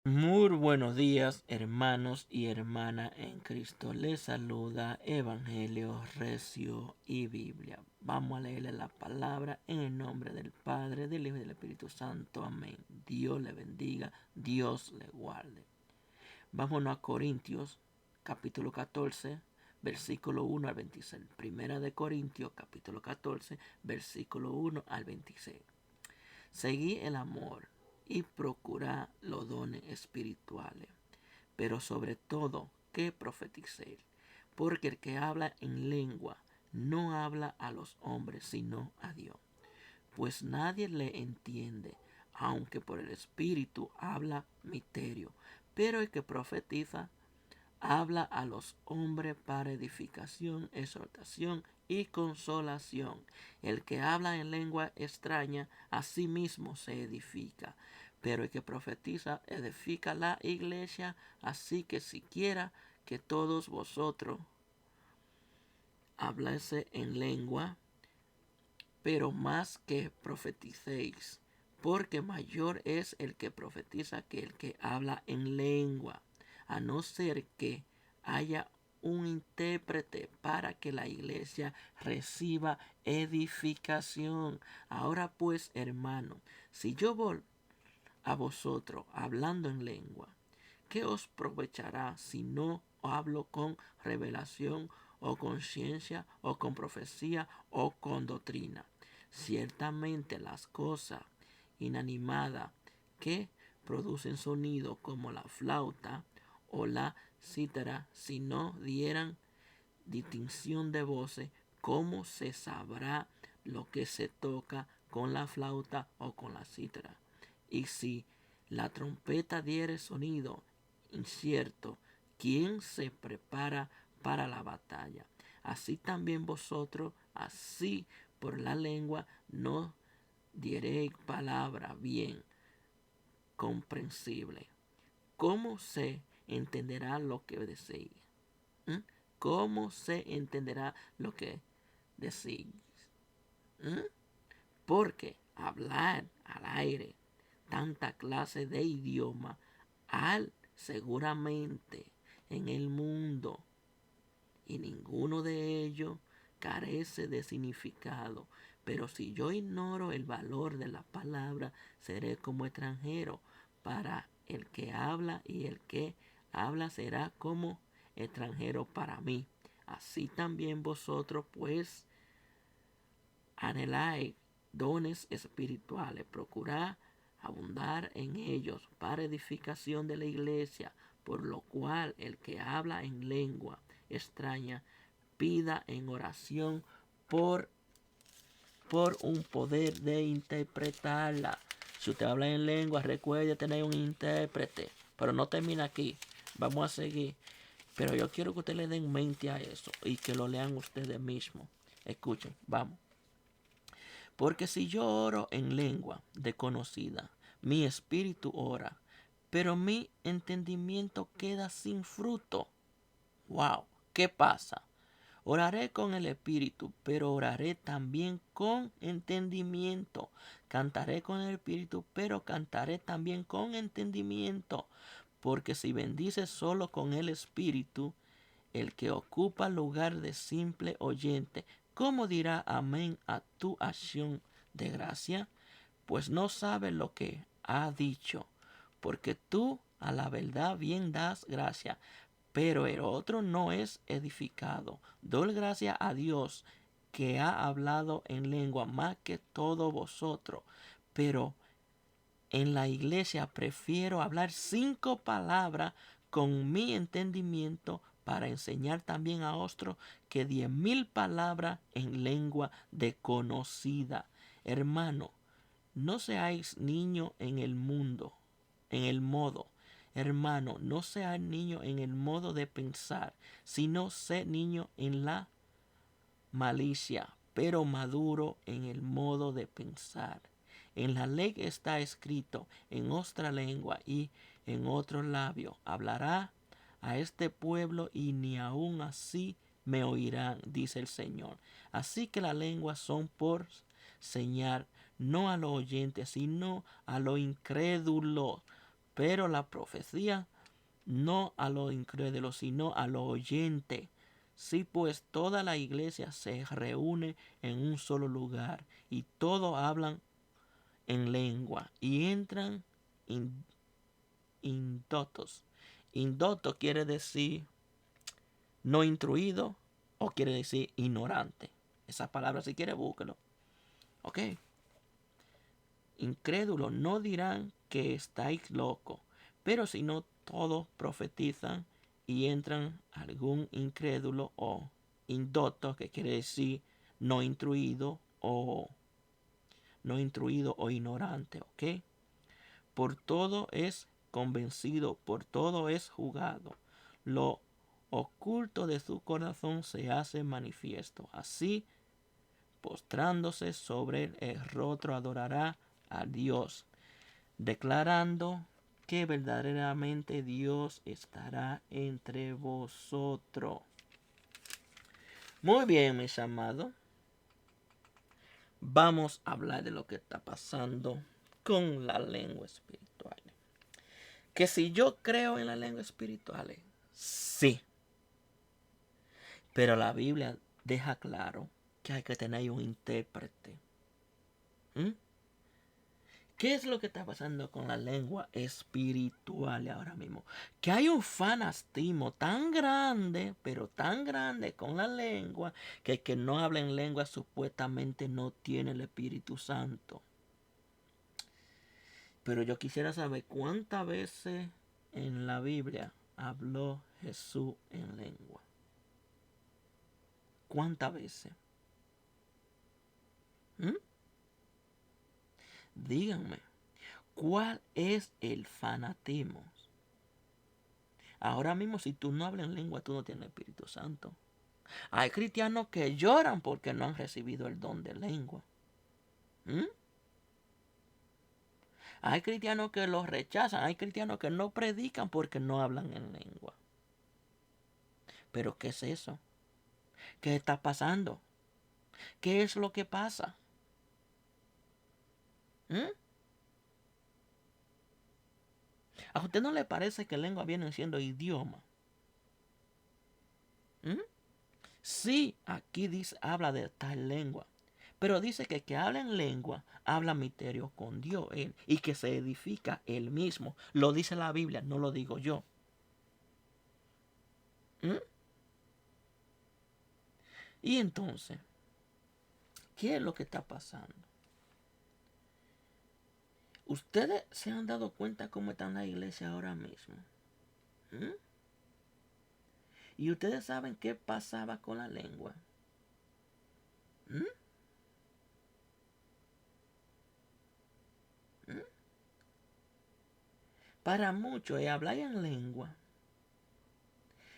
Muy buenos días, hermanos y hermanas en Cristo. Les saluda Evangelio, Recio y Biblia. Vamos a leerle la palabra en el nombre del Padre, del Hijo y del Espíritu Santo. Amén. Dios le bendiga, Dios le guarde. Vámonos a Corintios, capítulo 14, versículo 1 al 26. Primera de Corintios, capítulo 14, versículo 1 al 26. Seguí el amor y procurad los dones espirituales, pero sobre todo que profeticéis, porque el que habla en lengua no habla a los hombres, sino a Dios, pues nadie le entiende, aunque por el Espíritu habla misterio, pero el que profetiza habla a los hombres para edificación, exhortación y consolación. El que habla en lengua extraña a sí mismo se edifica, pero el que profetiza edifica la iglesia. Así que siquiera que todos vosotros habláis en lengua, pero más que profeticéis, porque mayor es el que profetiza que el que habla en lengua, a no ser que haya un intérprete para que la iglesia reciba edificación. Ahora pues, hermano, si yo voy a vosotros hablando en lengua, ¿qué os aprovechará si no hablo con revelación o con ciencia o con profecía o con doctrina? Ciertamente las cosas inanimadas que producen sonido como la flauta o la cítara, si no dieran distinción de voces, ¿cómo se sabrá lo que se toca con la flauta o con la cítara? Y si la trompeta diere sonido incierto, ¿quién se prepara para la batalla? Así también vosotros, así por la lengua, no diréis palabra bien comprensible. ¿Cómo se entenderá lo que decís? ¿Mm? ¿Cómo se entenderá lo que decís? ¿Mm? Porque hablar al aire tanta clase de idioma al seguramente en el mundo, y ninguno de ellos carece de significado. Pero si yo ignoro el valor de la palabra, seré como extranjero para el que habla, y el que habla será como extranjero para mí. Así también vosotros, pues, anheláis dones espirituales, procurad abundar en ellos para edificación de la iglesia, por lo cual el que habla en lengua extraña pida en oración por, por un poder de interpretarla. Si usted habla en lengua, recuerde tener un intérprete. Pero no termina aquí. Vamos a seguir. Pero yo quiero que ustedes le den mente a eso y que lo lean ustedes mismos. Escuchen, vamos. Porque si yo oro en lengua desconocida, mi espíritu ora, pero mi entendimiento queda sin fruto. Wow, ¿qué pasa? Oraré con el espíritu, pero oraré también con entendimiento. Cantaré con el espíritu, pero cantaré también con entendimiento. Porque si bendices solo con el espíritu, el que ocupa lugar de simple oyente, ¿cómo dirá amén a tu acción de gracia? Pues no sabe lo que ha dicho, porque tú a la verdad bien das gracia, pero el otro no es edificado. Doy gracia a Dios que ha hablado en lengua más que todos vosotros, pero en la iglesia prefiero hablar 5 palabras con mi entendimiento para enseñar también a otros que 10.000 palabras en lengua desconocida. Hermano, no seáis niño en el mundo, en el modo. Hermano, no seáis niño en el modo de pensar, sino sé niño en la malicia, pero maduro en el modo de pensar. En la ley está escrito, en otra lengua y en otro labio hablará a este pueblo, y ni aun así me oirán, dice el Señor. Así que las lenguas son por señal, no a los oyentes, sino a los incrédulos, pero la profecía no a los incrédulos, sino a los oyentes. Sí, pues toda la iglesia se reúne en un solo lugar y todos hablan en lengua y entran indoctos. Indocto quiere decir no instruido o quiere decir ignorante. Esa palabra, si quiere, búsquelo. Ok. Incrédulos no dirán que estáis locos, pero si no todos profetizan y entran algún incrédulo o indocto, que quiere decir no instruido o ignorante, ¿ok? Por todo es convencido, por todo es juzgado. Lo oculto de su corazón se hace manifiesto. Así, postrándose sobre el rostro, adorará a Dios, declarando que verdaderamente Dios estará entre vosotros. Muy bien, mis amados. Vamos a hablar de lo que está pasando con la lengua espiritual. Que si yo creo en la lengua espiritual, sí. Pero la Biblia deja claro que hay que tener un intérprete. ¿Mm? ¿Qué es lo que está pasando con la lengua espiritual ahora mismo? Que hay un fanatismo tan grande, pero tan grande con la lengua, que el que no habla en lengua supuestamente no tiene el Espíritu Santo. Pero yo quisiera saber cuántas veces en la Biblia habló Jesús en lengua. ¿Cuántas veces? ¿Mm? Díganme, ¿cuál es el fanatismo? Ahora mismo, si tú no hablas en lengua, tú no tienes el Espíritu Santo. Hay cristianos que lloran porque no han recibido el don de lengua. ¿Mm? Hay cristianos que los rechazan. Hay cristianos que no predican porque no hablan en lengua. ¿Pero qué es eso? ¿Qué está pasando? ¿Qué es lo que pasa? ¿Mm? ¿A usted no le parece que lengua viene siendo idioma? ¿Mm? Sí, aquí dice, habla de tal lengua. Pero dice que el que habla en lengua habla misterio con Dios él, y que se edifica él mismo. Lo dice la Biblia, no lo digo yo. ¿Mm? Y entonces, ¿qué es lo que está pasando? ¿Ustedes se han dado cuenta cómo está la iglesia ahora mismo? ¿Mm? ¿Y ustedes saben qué pasaba con la lengua? ¿Mm? ¿Mm? Para muchos, hablar en lengua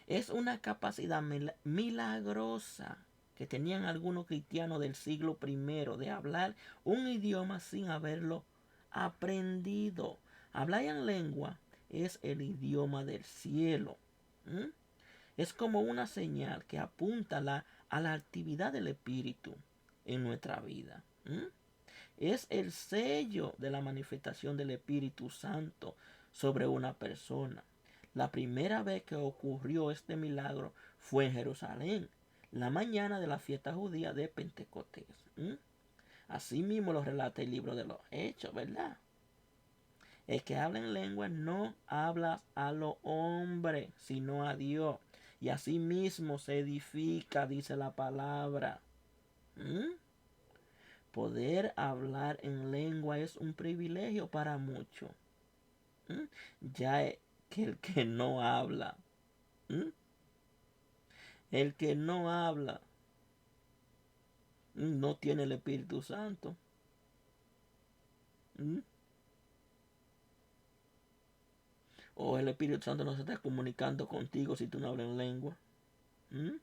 es una capacidad milagrosa que tenían algunos cristianos del siglo I de hablar un idioma sin haberlo aprendido. Hablar en lengua es el idioma del cielo. ¿Mm? Es como una señal que apunta a la actividad del Espíritu en nuestra vida. ¿Mm? Es el sello de la manifestación del Espíritu Santo sobre una persona. La primera vez que ocurrió este milagro fue en Jerusalén, la mañana de la fiesta judía de Pentecostés. Así mismo lo relata el libro de los Hechos, ¿verdad? El que habla en lengua no habla a los hombres, sino a Dios. Y así mismo se edifica, dice la palabra. ¿Mm? Poder hablar en lengua es un privilegio para muchos. Ya que el que no habla, ¿m? El que no habla, no tiene el Espíritu Santo. ¿M? O el Espíritu Santo no se está comunicando contigo si tú no hablas en lengua. ¿M?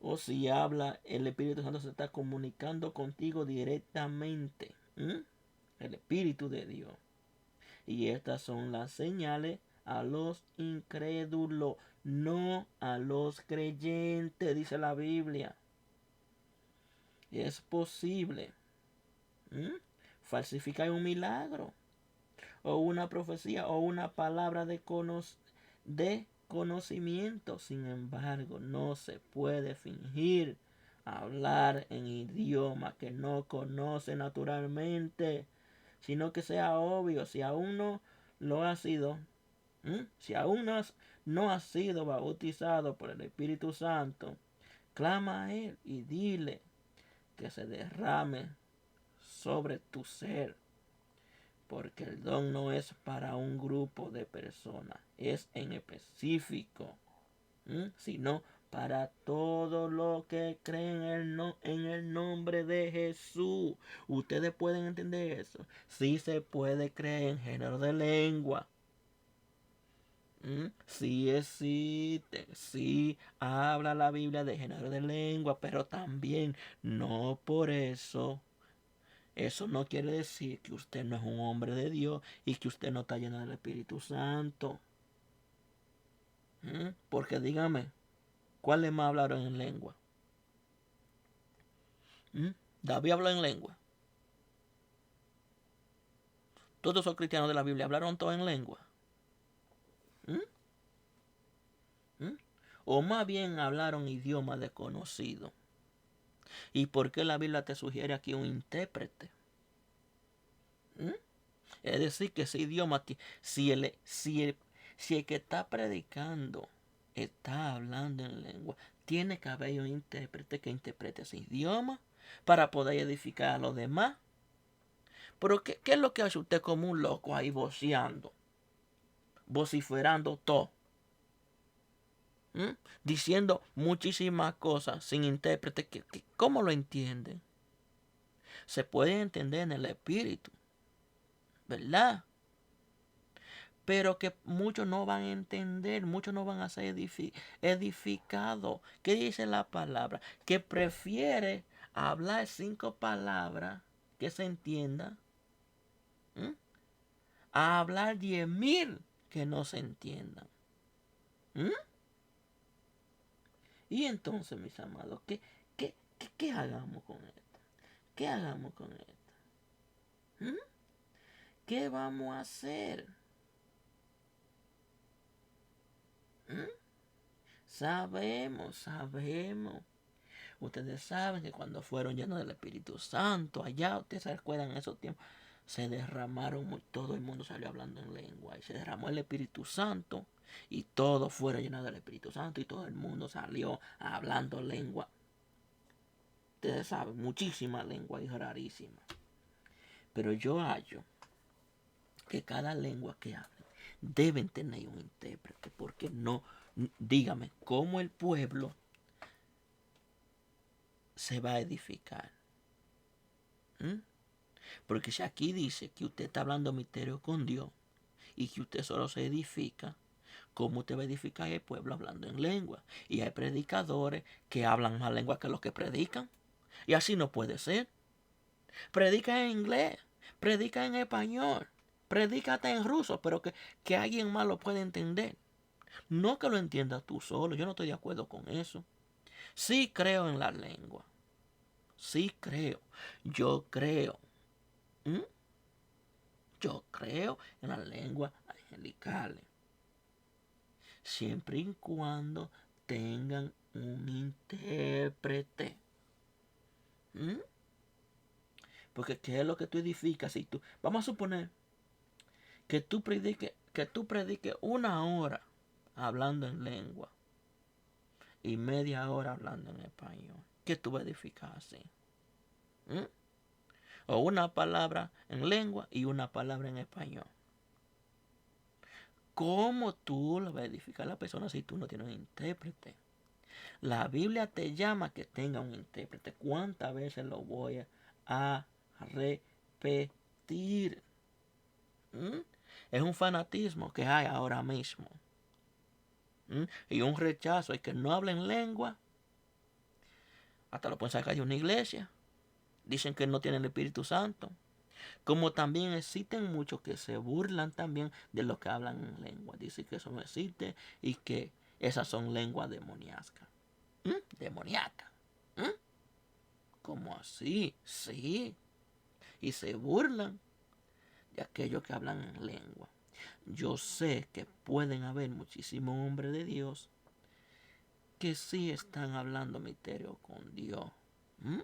O si habla, el Espíritu Santo se está comunicando contigo directamente. ¿M? El Espíritu de Dios. Y estas son las señales a los incrédulos, no a los creyentes, dice la Biblia. Es posible falsificar un milagro. o una profecía o una palabra de conocimiento. Sin embargo, no se puede fingir hablar en idioma que no conoce naturalmente, sino que sea obvio. Si aún no lo ha sido, si aún no has sido bautizado por el Espíritu Santo, clama a Él y dile que se derrame sobre tu ser, porque el don no es para un grupo de personas, es en específico, sino para todo lo que creen en el nombre de Jesús. Ustedes pueden entender eso. Sí se puede creer en género de lengua. Sí existe, sí habla la Biblia de género de lengua, pero también no por eso. Eso no quiere decir que usted no es un hombre de Dios y que usted no está lleno del Espíritu Santo. Porque dígame, ¿cuáles más hablaron en lengua? David habló en lengua. Todos esos cristianos de la Biblia hablaron todos en lengua. O más bien hablaron idioma desconocido. ¿Y por qué la Biblia te sugiere aquí un intérprete? Es decir, que ese idioma, si el que está predicando está hablando en lengua, tiene que haber un intérprete que interprete ese idioma para poder edificar a los demás. Pero ¿qué es lo que hace usted como un loco ahí voceando, vociferando todo? Diciendo muchísimas cosas sin intérprete. ¿Cómo lo entienden? Se puede entender en el espíritu, ¿verdad? Pero que muchos no van a entender, muchos no van a ser edificados. ¿Qué dice la palabra? Que prefiere hablar 5 palabras que se entienda a hablar 10,000 que no se entiendan. Y entonces, mis amados, ¿qué hagamos con esto? ¿Qué hagamos con esto? ¿Qué vamos a hacer? Sabemos. Ustedes saben que cuando fueron llenos del Espíritu Santo, allá, ustedes se recuerdan en esos tiempos, se derramaron, todo el mundo salió hablando en lengua, y se derramó el Espíritu Santo, y todos fueron llenos del Espíritu Santo, y todo el mundo salió hablando lengua. Ustedes saben, muchísima lengua y rarísima. Pero yo hallo que cada lengua que hablen deben tener un intérprete, porque no, dígame, ¿cómo el pueblo se va a edificar? Porque si aquí dice que usted está hablando misterio con Dios y que usted solo se edifica, ¿cómo usted va a edificar el pueblo hablando en lengua? Y hay predicadores que hablan más lengua que los que predican. Y así no puede ser. Predica en inglés, predica en español, predica hasta en ruso, pero que alguien más lo pueda entender. No que lo entiendas tú solo, yo no estoy de acuerdo con eso. Sí creo en la lengua. Sí creo. Yo creo. Yo creo en las lenguas angelicales. Siempre y cuando tengan un intérprete. Porque ¿qué es lo que tú edificas? Si tú, vamos a suponer que tú prediques 1 hora hablando en lengua y media hora hablando en español. ¿Qué tú vas a edificar así? O una palabra en lengua y una palabra en español. ¿Cómo tú lo vas a edificar a la persona si tú no tienes un intérprete? La Biblia te llama a que tenga un intérprete. ¿Cuántas veces lo voy a repetir? Es un fanatismo que hay ahora mismo. Y un rechazo. El que no habla en lengua, hasta lo pueden sacar de una iglesia. Dicen que no tienen el Espíritu Santo. Como también existen muchos que se burlan también de los que hablan en lengua. Dicen que eso no existe y que esas son lenguas demoníacas. Demoníacas. ¿Cómo así? Sí. Y se burlan de aquellos que hablan en lengua. Yo sé que pueden haber muchísimos hombres de Dios que sí están hablando misterio con Dios. ¿Mm?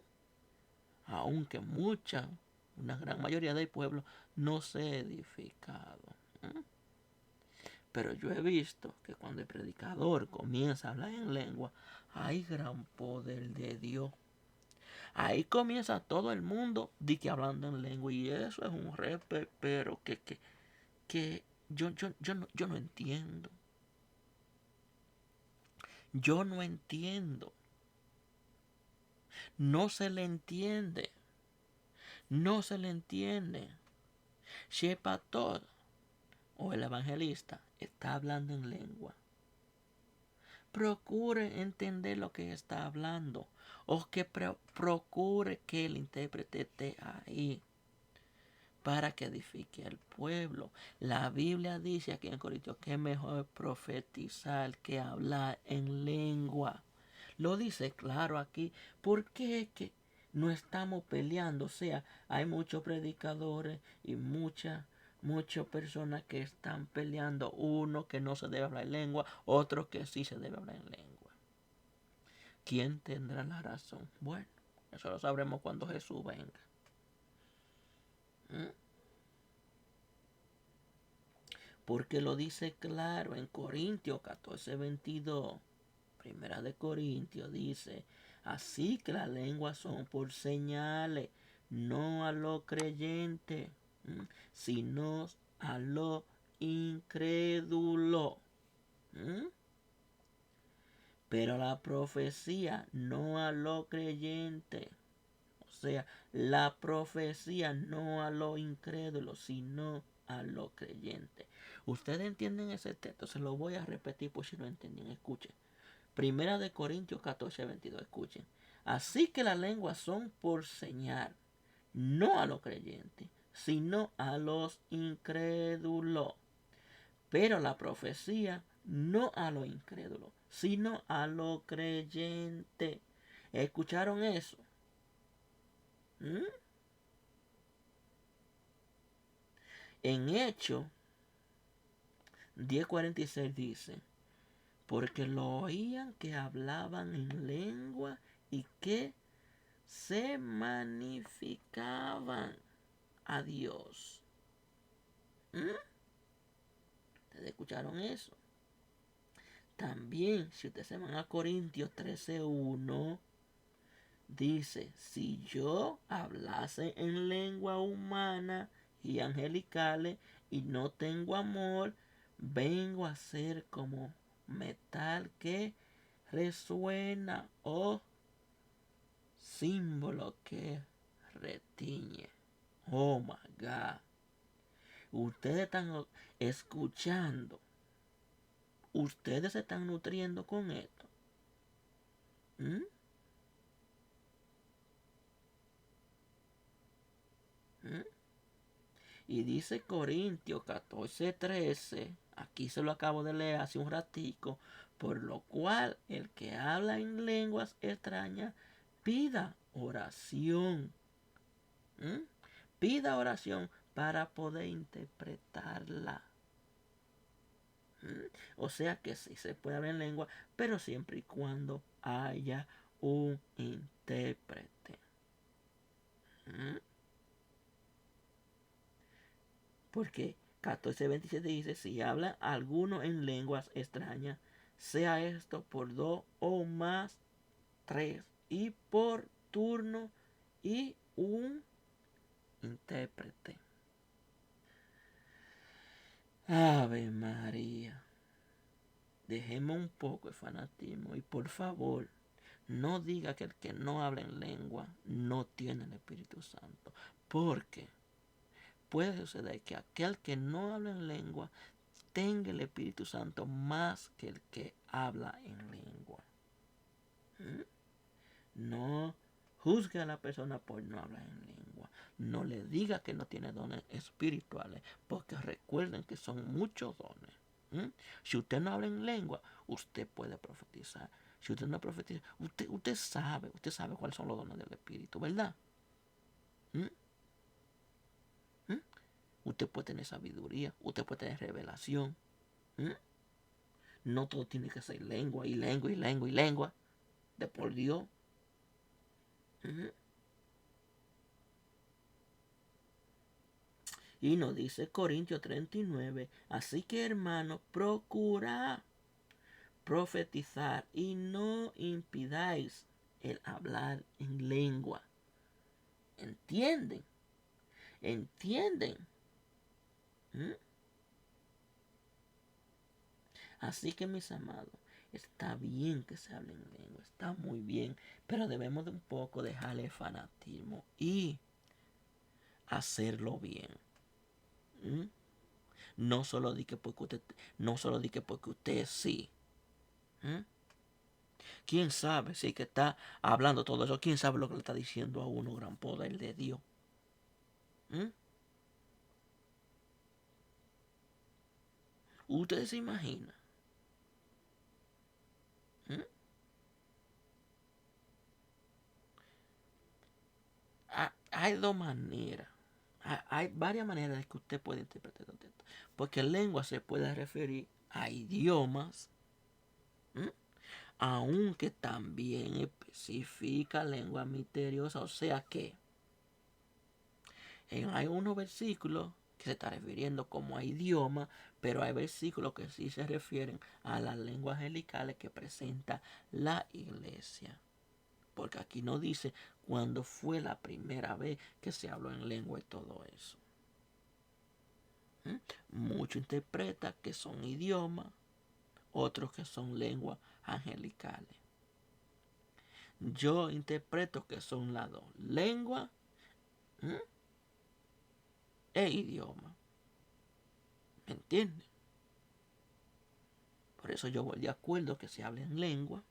Aunque una gran mayoría del pueblo no se ha edificado. ¿Mm? Pero yo he visto que cuando el predicador comienza a hablar en lengua, hay gran poder de Dios. Ahí comienza todo el mundo hablando en lengua. Y eso es un pero que yo no entiendo. Yo no entiendo. No se le entiende. No se le entiende. Si el pastor o el evangelista está hablando en lengua, procure entender lo que está hablando. O que procure que el intérprete esté ahí para que edifique al pueblo. La Biblia dice aquí en Corintios que es mejor profetizar que hablar en lengua. Lo dice claro aquí. ¿Por qué es que no estamos peleando? O sea, hay muchos predicadores y muchas personas que están peleando. Uno que no se debe hablar en lengua, otro que sí se debe hablar en lengua. ¿Quién tendrá la razón? Bueno, eso lo sabremos cuando Jesús venga. ¿Mm? Porque lo dice claro en Corintios 14:22. Primera de Corintios dice, así que las lenguas son por señales, no a lo creyente, sino a lo incrédulo. Pero la profecía no a lo creyente. O sea, la profecía no a lo incrédulo, sino a lo creyente. Ustedes entienden ese texto, se lo voy a repetir por si no entienden. Escuchen. Primera de Corintios 14:22. Escuchen. Así que las lenguas son por señal, no a los creyentes, sino a los incrédulos. Pero la profecía no a los incrédulos, sino a los creyentes. ¿Escucharon eso? ¿Mm? En Hechos 10:46 dice, porque lo oían que hablaban en lengua y que se magnificaban a Dios. ¿Ustedes escucharon eso? También, si ustedes se van a Corintios 13:1, dice, si yo hablase en lengua humana y angelicales y no tengo amor, vengo a ser como metal que resuena o símbolo que retiñe. Oh my God. Ustedes están escuchando. Ustedes se están nutriendo con esto. ¿Mm? ¿Mm? Y dice Corintios 14:13, aquí se lo acabo de leer hace un ratico, por lo cual el que habla en lenguas extrañas pida oración. ¿Mm? Pida oración para poder interpretarla. O sea que sí se puede hablar en lengua, pero siempre y cuando haya un intérprete. Porque 14:27 dice, si habla alguno en lenguas extrañas, sea esto por 2 o más 3, y por turno y un intérprete. Ave María. Dejemos un poco el fanatismo y por favor, no diga que el que no habla en lengua no tiene el Espíritu Santo. Porque puede suceder que aquel que no habla en lengua tenga el Espíritu Santo más que el que habla en lengua. No juzgue a la persona por no hablar en lengua. No le diga que no tiene dones espirituales, porque recuerden que son muchos dones. Si usted no habla en lengua, usted puede profetizar. Si usted no profetiza, usted sabe cuáles son los dones del Espíritu, ¿verdad? ¿Mm? Usted puede tener sabiduría, usted puede tener revelación. ¿Mm? No todo tiene que ser lengua y lengua y lengua y lengua. De por Dios. ¿Mm? Y nos dice Corintios 39, así que hermanos, procurad profetizar y no impidáis el hablar en lengua. ¿Entienden? ¿Entienden? ¿Mm? Así que mis amados, está bien que se hable en lengua, está muy bien, pero debemos de un poco dejarle el fanatismo y hacerlo bien. ¿Mm? No solo di que porque usted sí. ¿Mm? ¿Quién sabe si que está hablando todo eso? ¿Quién sabe lo que le está diciendo a uno, gran poder de Dios? ¿Mm? ¿Usted se imagina? ¿Mm? Hay dos maneras. Hay varias maneras de que usted puede interpretar todo esto. Porque lengua se puede referir a idiomas, ¿m? Aunque también especifica lengua misteriosa. O sea que hay unos versículos que se está refiriendo como a idioma, pero hay versículos que sí se refieren a las lenguas angelicales que presenta la iglesia. Porque aquí no dice cuándo fue la primera vez que se habló en lengua y todo eso. Muchos interpretan que son idiomas, otros que son lenguas angelicales. Yo interpreto que son las dos, lengua e idioma. ¿Me entiendes? Por eso yo voy de acuerdo que se hable en lengua.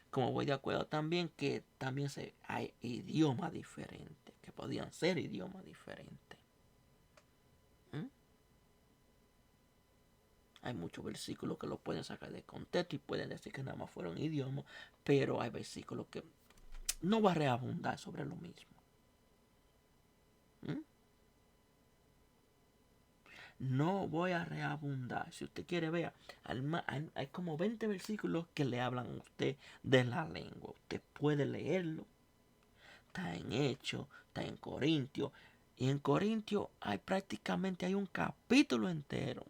Como voy de acuerdo también que también hay idiomas diferentes, que podían ser idiomas diferentes. ¿Mm? Hay muchos versículos que lo pueden sacar de contexto y pueden decir que nada más fueron idiomas, pero hay versículos que no va a reabundar sobre lo mismo. ¿Mm? No voy a reabundar. Si usted quiere, vea, hay como 20 versículos que le hablan a usted de la lengua. Usted puede leerlo. Está en Hechos, está en Corintios. Y en Corintios hay un capítulo entero.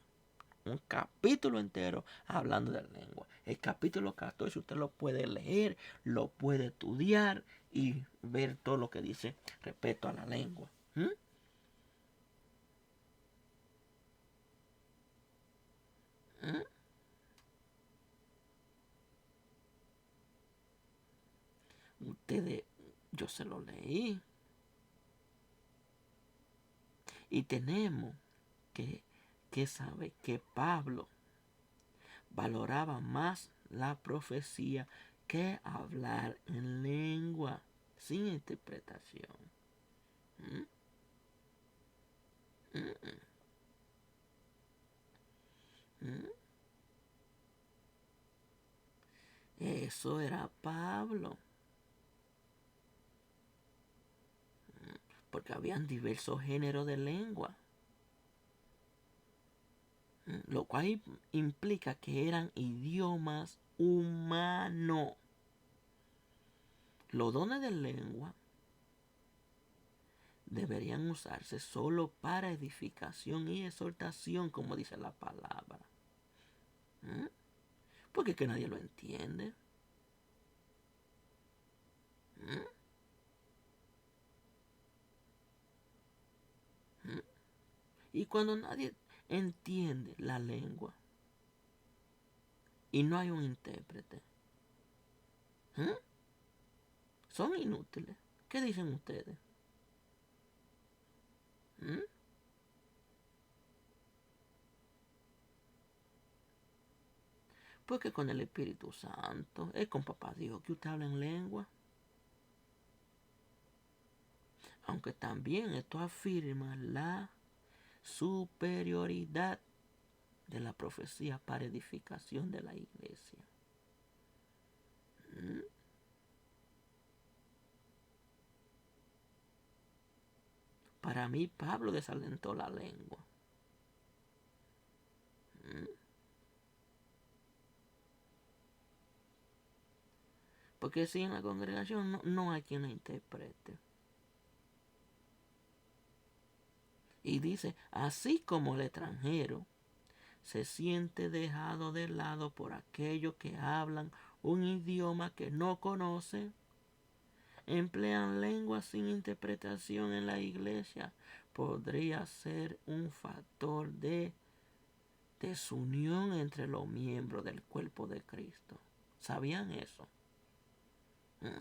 Un capítulo entero hablando de la lengua. El capítulo 14 usted lo puede leer, lo puede estudiar y ver todo lo que dice respecto a la lengua. ¿Mm? ¿Mm? Ustedes, yo se lo leí. Y tenemos que, que saber que Pablo valoraba más la profecía que hablar en lengua sin interpretación. ¿Mm? ¿Mm? ¿Mm? Eso era Pablo. Porque habían diversos géneros de lengua. Lo cual implica que eran idiomas humanos. Los dones de lengua deberían usarse solo para edificación y exhortación, como dice la palabra. ¿Mm? Porque es que nadie lo entiende. ¿Mm? ¿Mm? Y cuando nadie entiende la lengua y no hay un intérprete, ¿Mm? Son inútiles. ¿Qué dicen ustedes? ¿Mm? Porque con el Espíritu Santo, es con Papá Dios que usted habla en lengua. Aunque también esto afirma la superioridad de la profecía para edificación de la iglesia. ¿Mm? Para mí, Pablo desalentó la lengua. Porque si en la congregación no hay quien la interprete. Y dice, así como el extranjero se siente dejado de lado por aquellos que hablan un idioma que no conoce, emplean lenguas sin interpretación en la iglesia, podría ser un factor de desunión entre los miembros del cuerpo de Cristo. ¿Sabían eso?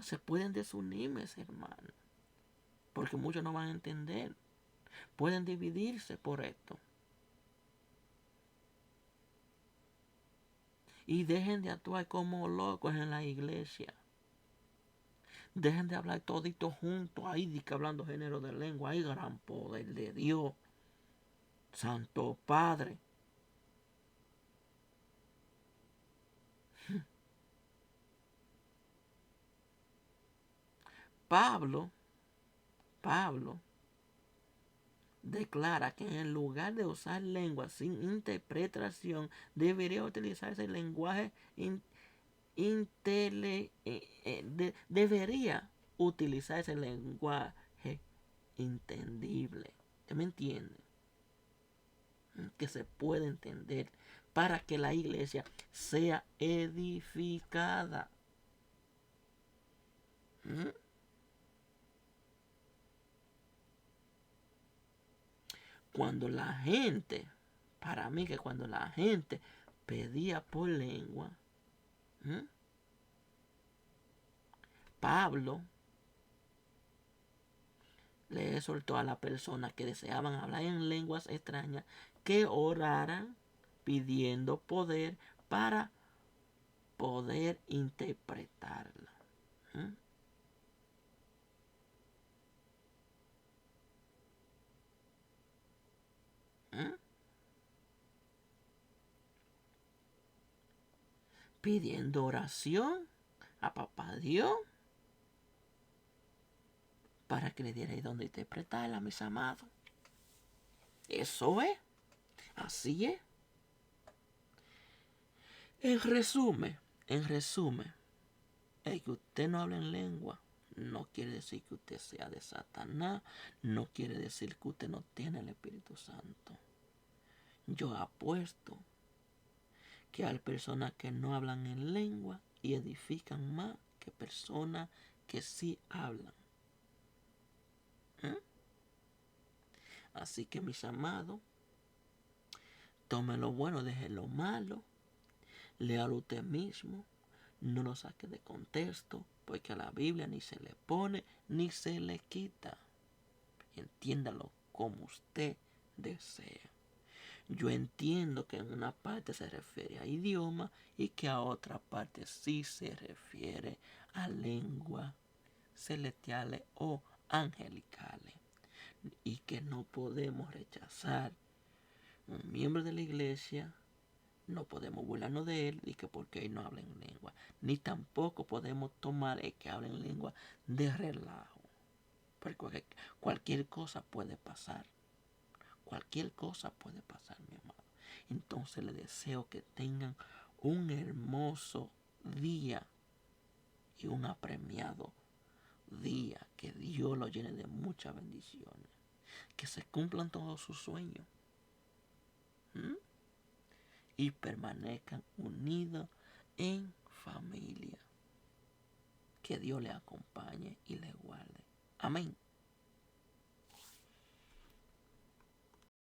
Se pueden desunir, mis hermanos, porque muchos no van a entender. Pueden dividirse por esto. Y dejen de actuar como locos en la iglesia. Dejen de hablar toditos juntos. Ahí que hablando género de lengua. Hay gran poder de Dios. Santo Padre. Pablo declara que en lugar de usar lengua sin interpretación, debería utilizarse el lenguaje debería utilizarse el lenguaje entendible. ¿Usted me entiende? Que se puede entender para que la iglesia sea edificada. Cuando la gente, para mí que cuando la gente pedía por lengua, Pablo le exhortó a las personas que deseaban hablar en lenguas extrañas que oraran pidiendo poder para poder interpretarla. Pidiendo oración a papá Dios para que le diera ahí donde interpretarla, mis amados. Eso es. Así es. En resumen, el que usted no habla en lengua no quiere decir que usted sea de Satanás, no quiere decir que usted no tiene el Espíritu Santo. Yo apuesto que hay personas que no hablan en lengua y edifican más que personas que sí hablan. Así que, mis amados, tome lo bueno, deje lo malo, léalo usted mismo, no lo saque de contexto, porque a la Biblia ni se le pone ni se le quita. Entiéndalo como usted desea. Yo entiendo que en una parte se refiere a idioma y que a otra parte sí se refiere a lengua celestiales o angelicales. Y que no podemos rechazar un miembro de la iglesia, no podemos burlarnos de él y que porque él no habla en lengua. Ni tampoco podemos tomar el que habla en lengua de relajo. Porque cualquier cosa puede pasar. Cualquier cosa puede pasar, mi amado. Entonces les deseo que tengan un hermoso día y un apremiado día. Que Dios lo llene de muchas bendiciones. Que se cumplan todos sus sueños. Y permanezcan unidos en familia. Que Dios les acompañe y les guarde. Amén.